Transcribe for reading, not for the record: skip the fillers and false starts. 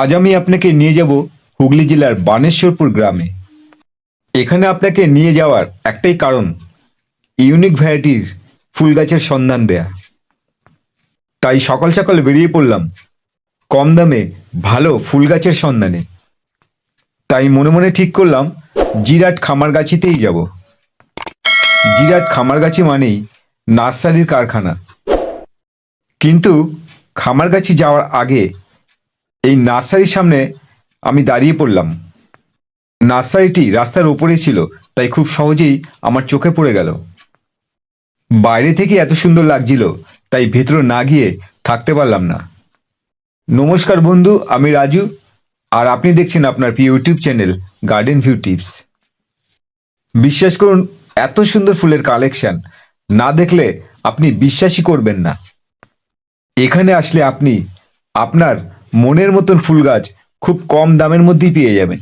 আজ আমি আপনাকে নিয়ে যাব হুগলি জেলার বানেশ্বরপুর গ্রামে। এখানে আপনাকে নিয়ে যাওয়ার একটাই কারণ, ইউনিক ভ্যারাইটির ফুল গাছের সন্ধান দেয়া। তাই সকাল সকাল বেরিয়ে পড়লাম কম দামে ভালো ফুল গাছের সন্ধানে। তাই মনে মনে ঠিক করলাম জিরাট খামারগাছিতেই যাব। জিরাট খামারগাছি মানেই নার্সারির কারখানা। কিন্তু খামারগাছি যাওয়ার আগে এই নার্সারির সামনে আমি দাঁড়িয়ে পড়লাম। নার্সারিটি রাস্তার ওপরেই ছিল, তাই খুব সহজেই আমার চোখে পড়ে গেল। বাইরে থেকে এত সুন্দর লাগছিল, তাই ভেতরে না গিয়ে থাকতে পারলাম না। নমস্কার বন্ধু, আমি রাজু, আর আপনি দেখছেন আপনার প্রিয় YouTube channel garden view tips. বিশ্বাস করুন, এত সুন্দর ফুলের কালেকশন না দেখলে আপনি বিশ্বাসই করবেন না। এখানে আসলে আপনি আপনার মনের মতন ফুল গাছ খুব কম দামের মধ্যেই পেয়ে যাবেন।